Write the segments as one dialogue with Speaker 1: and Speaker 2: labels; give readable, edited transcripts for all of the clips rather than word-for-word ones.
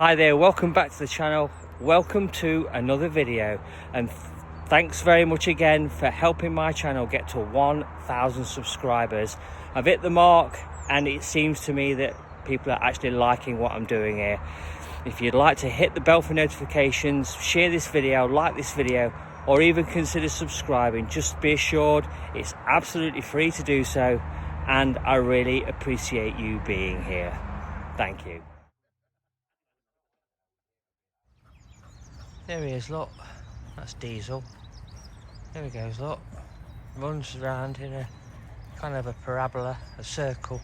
Speaker 1: Hi there, welcome back to the channel. Welcome to another video, and thanks very much again for helping my channel get to 1,000 subscribers. I've hit the mark and it seems to me that people are actually liking what I'm doing here. If you'd like to hit the bell for notifications, share this video, like this video, or even consider subscribing, just be assured it's absolutely free to do so, and I really appreciate you being here. Thank you. There he is, look. That's Diesel. There he goes, look. Runs around in a kind of a parabola, a circle.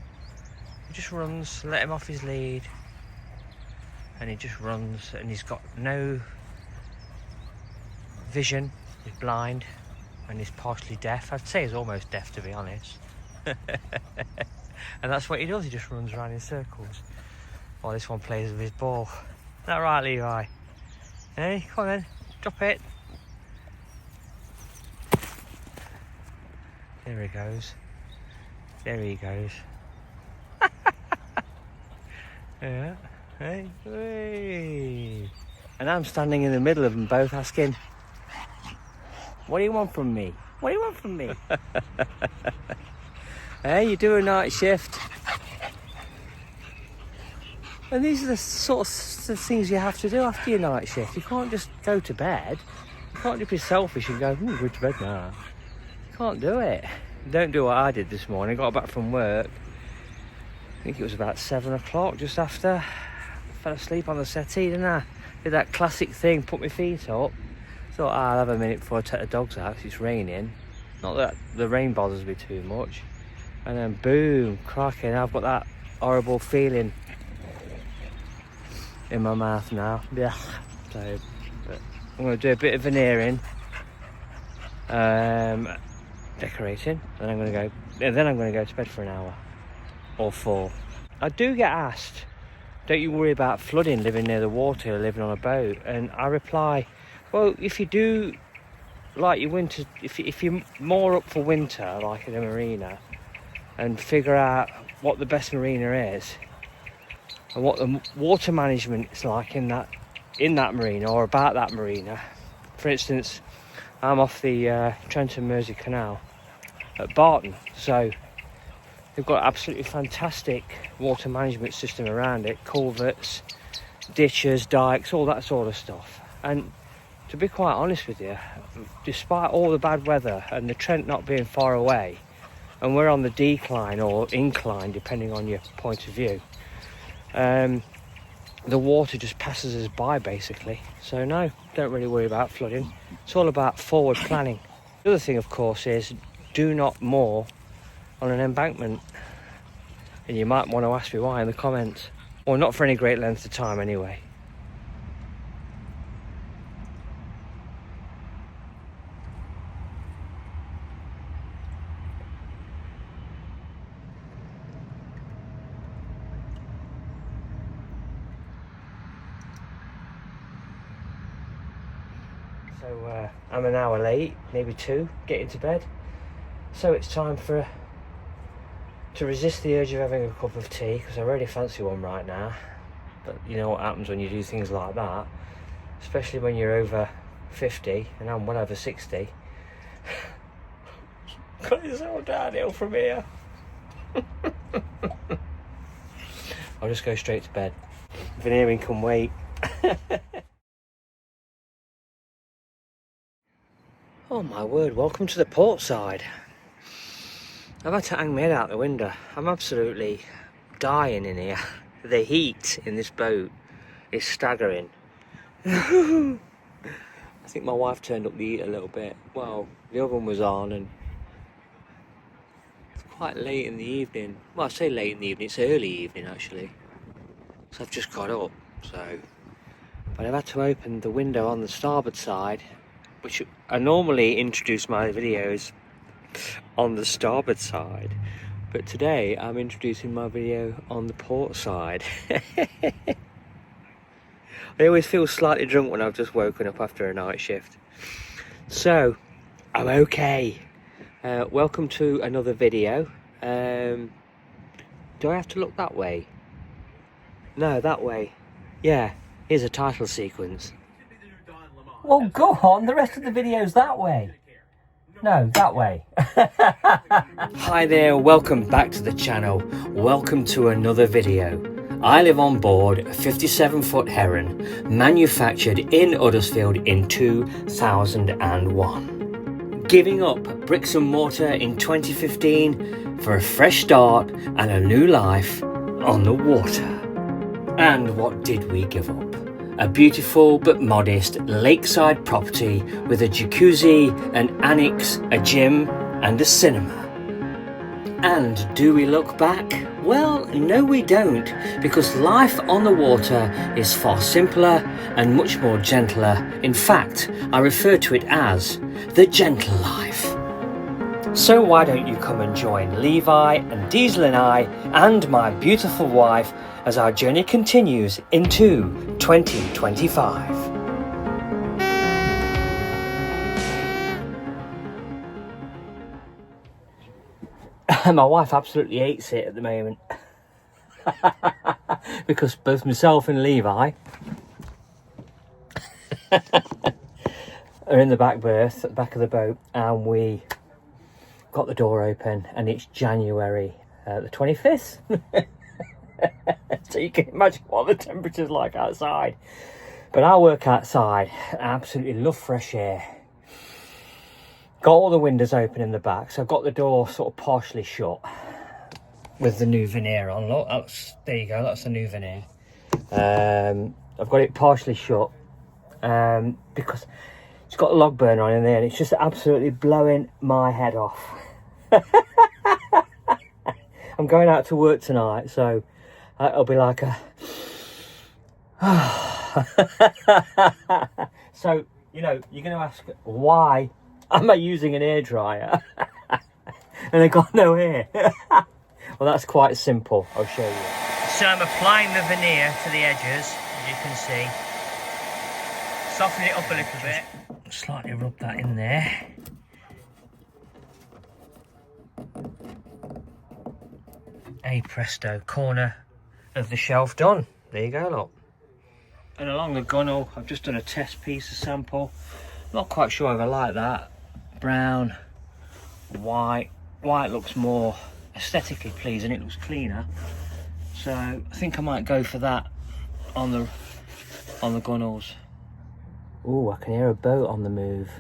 Speaker 1: He just runs, let him off his lead. And he just runs, and he's got no vision. He's blind, and he's partially deaf. I'd say he's almost deaf, to be honest. And that's what he does, he just runs around in circles. While this one plays with his ball. Is that right, Levi? Hey, come on then, drop it. There he goes. There he goes. Yeah. Hey, hey. And I'm standing in the middle of them both asking, what do you want from me? What do you want from me? Hey, you do a night shift. And these are the sorts of things you have to do after your night shift. You can't just go to bed. You can't just be selfish and go, go to bed now. You can't do it. Don't do what I did this morning. Got back from work. I think it was about 7 o'clock, just after. Fell asleep on the settee, didn't I? Did that classic thing, put my feet up. Thought, I'll have a minute before I take the dogs out, 'cause it's raining. Not that the rain bothers me too much. And then boom, cracking, I've got that horrible feeling in my mouth now. Yeah. So I'm going to do a bit of veneering, decorating, and I'm going to go to bed for an hour or 4. I do get asked, don't you worry about flooding living near the water or living on a boat? And I reply, well, if you do like your winter, if you're more up for winter, like in a marina, and figure out what the best marina is and what the water management is like in that marina or about that marina. For instance, I'm off the Trent and Mersey Canal at Barton, so they've got absolutely fantastic water management system around it, culverts, ditches, dikes, all that sort of stuff. And to be quite honest with you, despite all the bad weather and the Trent not being far away, and we're on the decline or incline depending on your point of view, the water just passes us by basically. So no, don't really worry about flooding. It's all about forward planning. The other thing, of course, is do not moor on an embankment. And you might want to ask me why in the comments. Or not for any great length of time anyway. So I'm an hour late, maybe 2, getting to bed. So it's time to resist the urge of having a cup of tea, because I really fancy one right now. But you know what happens when you do things like that, especially when you're over 50, and I'm well over 60. It's all downhill from here. I'll just go straight to bed. Veneering can wait. Oh my word, welcome to the port side. I've had to hang my head out the window. I'm absolutely dying in here. The heat in this boat is staggering. I think my wife turned up the heat a little bit. Well, the oven was on and it's quite late in the evening. Well, I say late in the evening, it's early evening actually. So I've just got up, so. But I've had to open the window on the starboard side, which I normally introduce my videos on the starboard side, but today I'm introducing my video on the port side. I always feel slightly drunk when I've just woken up after a night shift, so I'm okay. Welcome to another video. Do I have to look that way? No, that way. Yeah, Here's a title sequence. Well, go on, the rest of the video's that way. No, that way. Hi there, welcome back to the channel. Welcome to another video. I live on board a 57-foot Heron, manufactured in Huddersfield in 2001. Giving up bricks and mortar in 2015 for a fresh start and a new life on the water. And what did we give up? A beautiful but modest lakeside property with a jacuzzi, an annex, a gym and a cinema. And do we look back? Well, no we don't, because life on the water is far simpler and much more gentler. In fact, I refer to it as the gentle life. So why don't you come and join Levi and Diesel and I and my beautiful wife as our journey continues into 2025. My wife absolutely hates it at the moment. Because both myself and Levi are in the back berth at the back of the boat, and we got the door open and it's January the 25th. So you can imagine what the temperature's like outside. But I work outside. I absolutely love fresh air. Got all the windows open in the back, so I've got the door sort of partially shut with the new veneer on. Look, there you go, that's the new veneer. I've got it partially shut because it's got a log burner on in there and it's just absolutely blowing my head off. I'm going out to work tonight, so it'll be like a... So, you know, you're going to ask, why am I using an hairdryer? And I got no hair. Well, that's quite simple. I'll show you. So I'm applying the veneer to the edges, as you can see. Soften it up a little bit. Slightly rub that in there. Hey presto, corner of the shelf done. There you go, look. And along the gunnel, I've just done a test piece, a sample. Not quite sure if I like that. Brown, white. White looks more aesthetically pleasing, it looks cleaner. So I think I might go for that on the gunnels. Oh, I can hear a boat on the move.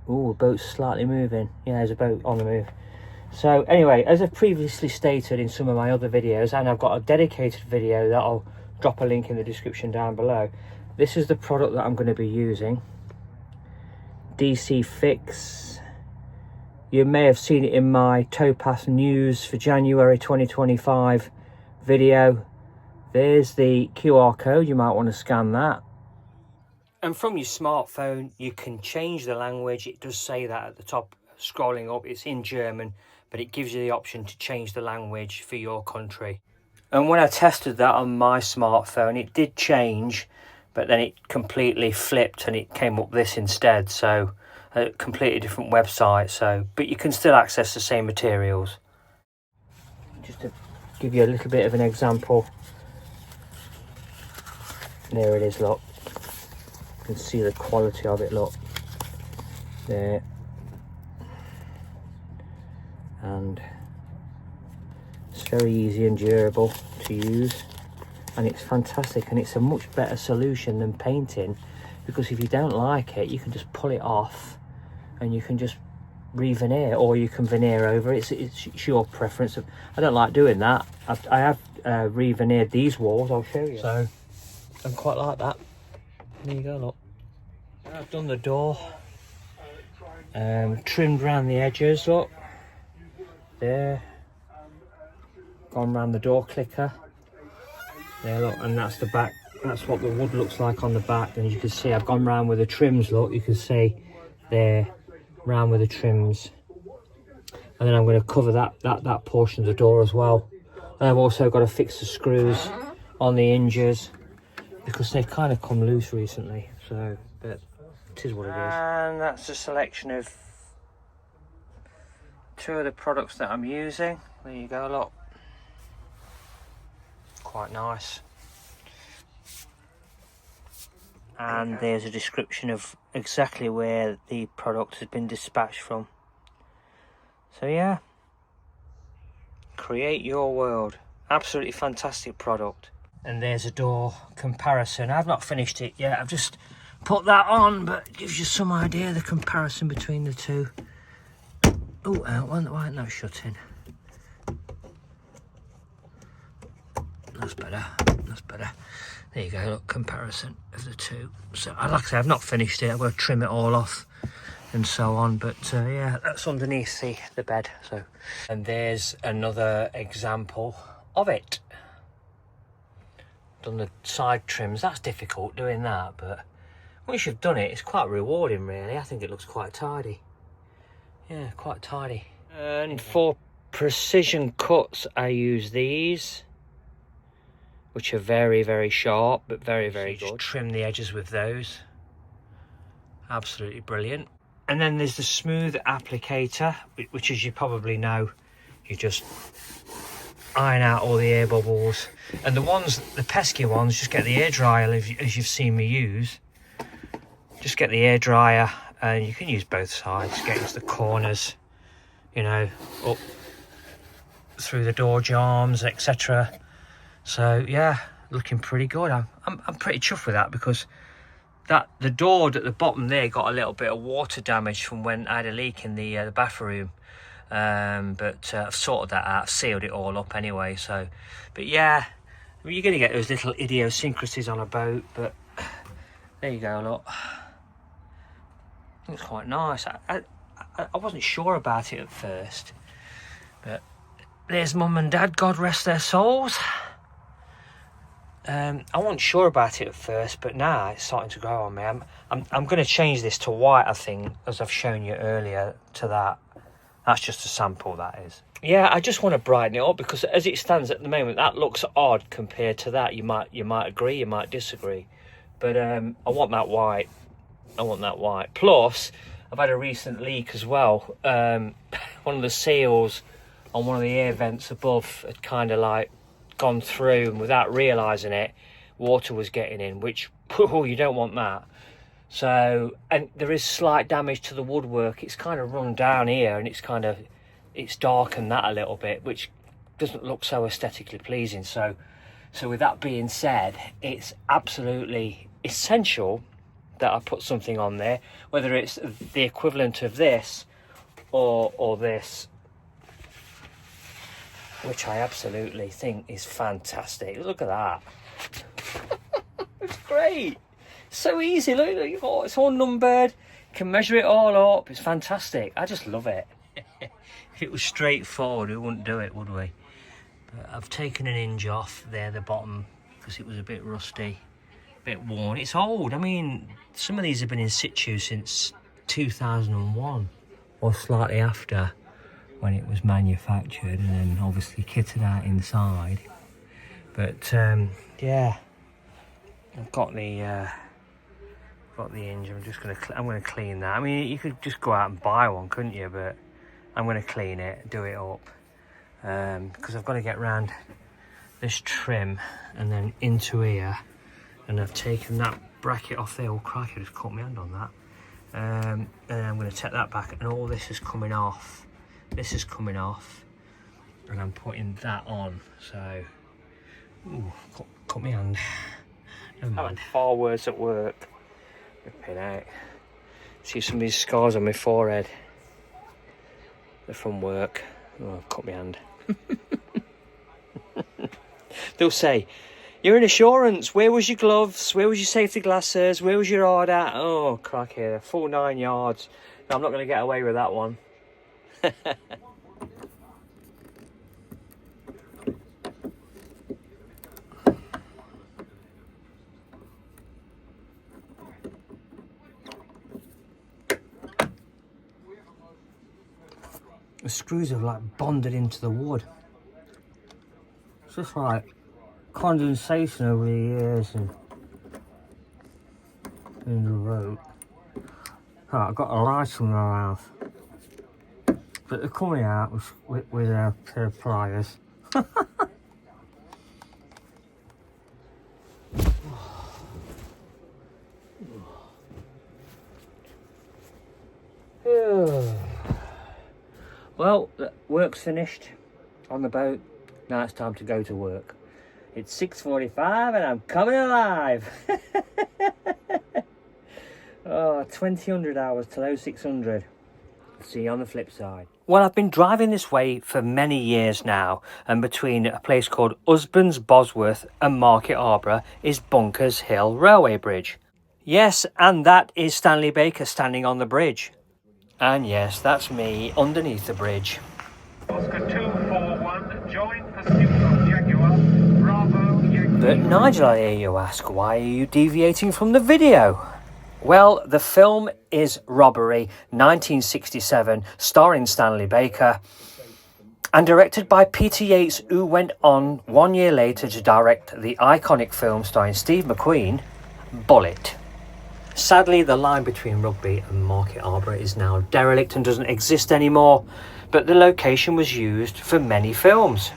Speaker 1: Oh, the boat's slightly moving. Yeah, there's a boat on the move. So anyway, as I've previously stated in some of my other videos, and I've got a dedicated video that I'll drop a link in the description down below, this is the product that I'm going to be using. DC Fix. You may have seen it in my Towpath news for January 2025 video. There's the QR code, you might want to scan that. And from your smartphone, you can change the language. It does say that at the top, scrolling up, it's in German, but it gives you the option to change the language for your country. And when I tested that on my smartphone, it did change, but then it completely flipped and it came up this instead. So a completely different website. So, but you can still access the same materials. Just to give you a little bit of an example. There it is, look. You can see the quality of it, look. There. And it's very easy and durable to use. And it's fantastic, and it's a much better solution than painting, because if you don't like it, you can just pull it off and you can just re-veneer, or you can veneer over. It's your preference. I don't like doing that. I have re-veneered these walls, I'll show you. So I quite like that. There you go, look. I've done the door, trimmed around the edges, look. There. Gone round the door clicker. There, look, and that's the back. That's what the wood looks like on the back. And as you can see, I've gone round with the trims, look. You can see there, round with the trims. And then I'm going to cover that portion of the door as well. And I've also got to fix the screws on the hinges, because they've kind of come loose recently. So, but it is what it is. And that's a selection of two of the products that I'm using. There you go, look. quite nice. And there's a description of exactly where the product has been dispatched from. So yeah, create your world. Absolutely fantastic product. And there's a door comparison. I've not finished it yet, I've just put that on, but it gives you some idea of the comparison between the two. Oh, why isn't that shutting? That's better, that's better. There you go, look, comparison of the two. So, like I say, I've not finished it. I'm going to trim it all off and so on. But yeah, that's underneath the bed. So, and there's another example of it. Done the side trims. That's difficult doing that, but once you've done it, it's quite rewarding, really. I think it looks quite tidy. Yeah, quite tidy. And for precision cuts, I use these, which are very, very sharp, but very, very good. Just trim the edges with those. Absolutely brilliant. And then there's the smooth applicator, which, as you probably know, you just iron out all the air bubbles. And the pesky ones, just get the air dryer, as you've seen me use. Just get the air dryer, and you can use both sides, get into the corners, you know, up through the door jambs, etc. So yeah, looking pretty good. I'm pretty chuffed with that, because the door at the bottom there got a little bit of water damage from when I had a leak in the bathroom. But I've sorted that out, sealed it all up anyway. So, but yeah, I mean, you're gonna get those little idiosyncrasies on a boat, but there you go. Look, it's quite nice. I wasn't sure about it at first, but there's Mum and Dad, God rest their souls. I wasn't sure about it at first, but now it's starting to grow on me. I'm going to change this to white, I think, as I've shown you earlier, to that. That's just a sample, that is. Yeah, I just want to brighten it up, because as it stands at the moment, that looks odd compared to that. You might agree, you might disagree, but I want that white. I want that white. Plus, I've had a recent leak as well. One of the seals on one of the air vents above had kind of like gone through, and without realizing it, water was getting in, which you don't want that. So, and there is slight damage to the woodwork. It's kind of run down here, and it's darkened that a little bit, which doesn't look so aesthetically pleasing. So with that being said, it's absolutely essential that I put something on there, whether it's the equivalent of this or this, which I absolutely think is fantastic. Look at that. It's great. So easy. Look, it's all numbered. You can measure it all up. It's fantastic. I just love it. If it was straightforward, we wouldn't do it, would we? But I've taken an hinge off there, the bottom, because it was a bit rusty, a bit worn. It's old. I mean, some of these have been in situ since 2001 or slightly after, when it was manufactured, and then obviously kitted out inside. But yeah, I've got the hinge. I'm gonna clean that. I mean, you could just go out and buy one, couldn't you? But I'm gonna clean it, do it up, because I've got to get round this trim and then into here. And I've taken that bracket off there. Oh crikey, I just caught my hand on that. And then I'm going to take that back, and all this is coming off. This is coming off, and I'm putting that on. So, ooh, cut my hand. Never mind. Far worse at work. Ripping out. See some of these scars on my forehead. They're from work. Oh, I've cut my hand. They'll say, "You're in assurance. Where was your gloves? Where was your safety glasses? Where was your hard hat?" Oh, crikey, a full 9 yards. No, I'm not going to get away with that one. The screws have like bonded into the wood. It's just like condensation over the years and in the rope. Oh, I've got a light in my mouth, but they're coming out with a pair of pliers. Well, the work's finished on the boat. Now it's time to go to work. It's 6:45 and I'm coming alive. Oh, 2000 hours till 0600. See you on the flip side. Well, I've been driving this way for many years now, and between a place called Husbands Bosworth and Market Harborough is Bunkers Hill Railway Bridge. Yes, and that is Stanley Baker standing on the bridge. And yes, that's me underneath the bridge.
Speaker 2: Oscar 241, join pursuit of Jaguar, Bravo, Yankee.
Speaker 1: But Nigel, I hear you ask, why are you deviating from the video? Well, the film is Robbery, 1967, starring Stanley Baker, and directed by Peter Yates, who went on 1 year later to direct the iconic film starring Steve McQueen, Bullitt. Sadly, the line between Rugby and Market Harborough is now derelict and doesn't exist anymore, but the location was used for many films.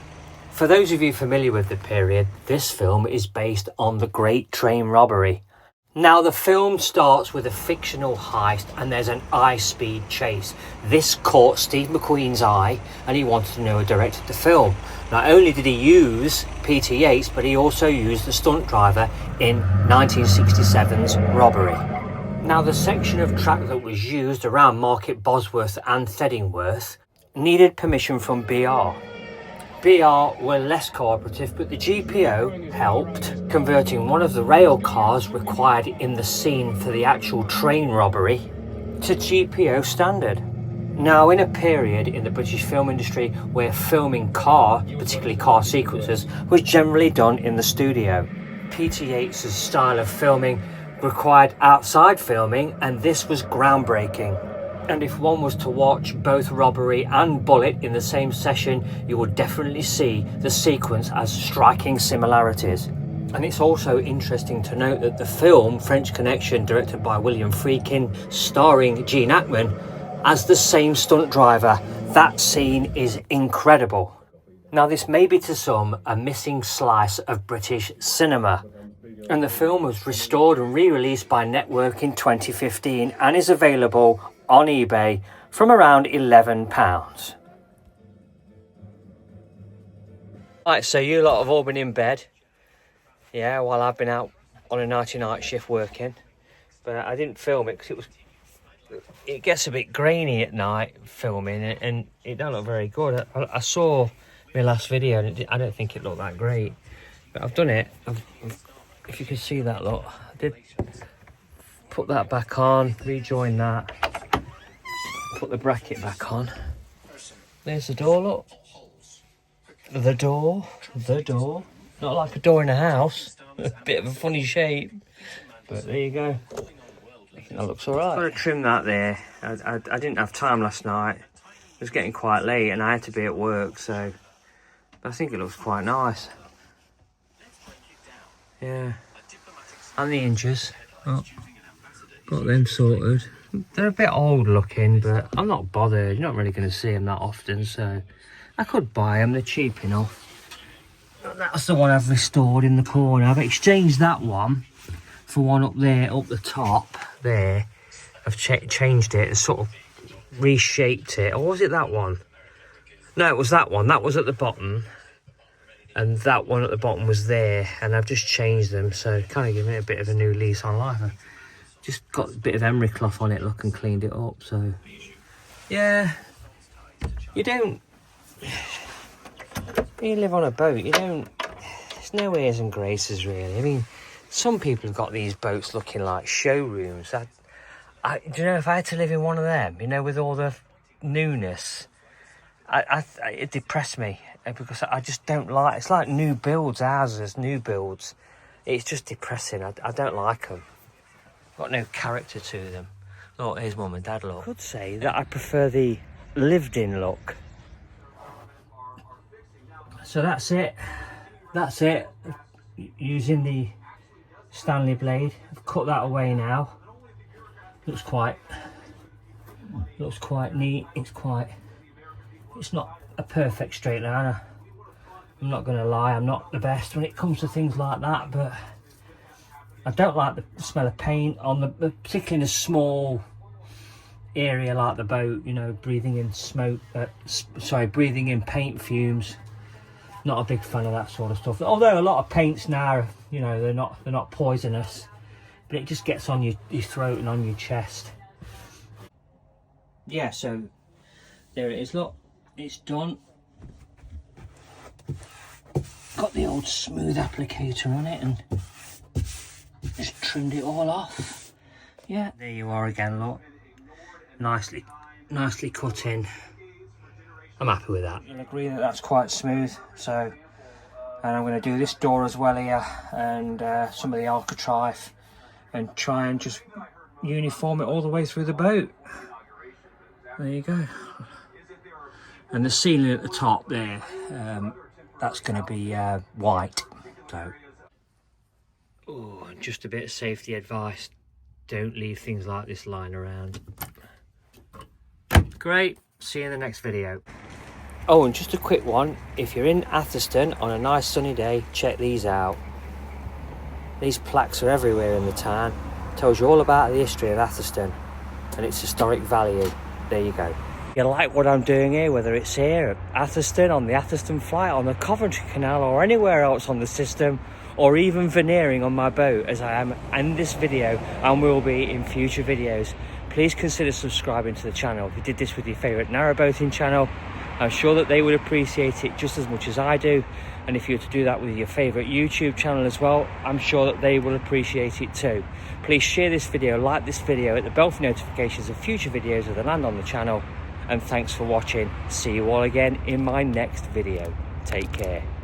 Speaker 1: For those of you familiar with the period, this film is based on the Great Train Robbery. Now, the film starts with a fictional heist and there's an high-speed chase. This caught Steve McQueen's eye and he wanted to know who directed the film. Not only did he use Peter Yates, but he also used the stunt driver in 1967's Robbery. Now, the section of track that was used around Market Bosworth and Theddingworth needed permission from BR. BR were less cooperative, but the GPO helped, converting one of the rail cars required in the scene for the actual train robbery to GPO standard. Now, in a period in the British film industry where filming particularly car sequences, was generally done in the studio, Peter Yates' style of filming required outside filming, and this was groundbreaking. And if one was to watch both Robbery and Bullitt in the same session, you would definitely see the sequence as striking similarities. And it's also interesting to note that the film French Connection, directed by William Friedkin, starring Gene Hackman as the same stunt driver, that scene is incredible. Now, this may be to some a missing slice of British cinema, and the film was restored and re-released by Network in 2015 and is available on eBay from around £11. Right, so you lot have all been in bed, yeah, while I've been out on a night shift working, but I didn't film it because it gets a bit grainy at night filming it, and it don't look very good. I saw my last video and I don't think it looked that great, but I've done it. If you can see that, look, I did put that back on, rejoin that, put the bracket back on. There's the door, look. The door. Not like a door in a house. A bit of a funny shape, but there you go. I think that looks alright. I'm going to trim that there. I didn't have time last night. It was getting quite late and I had to be at work, so but I think it looks quite nice. Yeah. And the hinges. Oh, got them sorted. They're a bit old looking, but I'm not bothered. You're not really going to see them that often, so I could buy them. They're cheap enough. That's the one I've restored in the corner. I've exchanged that one for one up there, up the top there. I've changed it and sort of reshaped it. Or was it that one? No, it was that one. That was at the bottom. And that one at the bottom was there. And I've just changed them, so kind of giving it a bit of a new lease on life. I've just got a bit of emery cloth on it, look, and cleaned it up, so... Yeah. You don't... When you live on a boat, you don't... There's no airs and graces, really. I mean, some people have got these boats looking like showrooms. Do you know, if I had to live in one of them, you know, with all the newness, it depressed me, because I just don't like... It's like new builds, houses, new builds. It's just depressing. I don't like them. Got no character to them. Oh, here's mum and dad, look. I could say that I prefer the lived-in look. So that's it. That's it. Using the Stanley blade. I've cut that away now. Looks quite neat. It's not a perfect straight liner. I'm not going to lie, I'm not the best when it comes to things like that, but I don't like the smell of paint on the, particularly in a small area like the boat, you know, breathing in smoke, breathing in paint fumes. Not a big fan of that sort of stuff. Although a lot of paints now, you know, they're not poisonous, but it just gets on your throat and on your chest. Yeah, so there it is, look, it's done. Got the old smooth applicator on it and just trimmed it all off. Yeah, there you are again, look. Nicely cut in. I'm happy with that. You'll agree that that's quite smooth. So, and I'm going to do this door as well here, and some of the architrave, and try and just uniform it all the way through the boat. There you go. And the ceiling at the top there, that's going to be white. So, oh, just a bit of safety advice: don't leave things like this lying around. Great. See you in the next video. Oh, and just a quick one. If you're in Hatherton on a nice sunny day, check these out. These plaques are everywhere in the town. Tells you all about the history of Hatherton and its historic value. There you go. If you like what I'm doing here, whether it's here at Hatherton, on the Hatherton flight, on the Coventry Canal, or anywhere else on the system, or even Veneering on my boat, as I am in this video and will be in future videos, please consider subscribing to the channel. If you did this with your favourite narrowboating channel, I'm sure that they would appreciate it just as much as I do. And if you were to do that with your favourite YouTube channel as well, I'm sure that they will appreciate it too. Please share this video, like this video, hit the bell for notifications of future videos of the land on the channel. And thanks for watching. See you all again in my next video. Take care.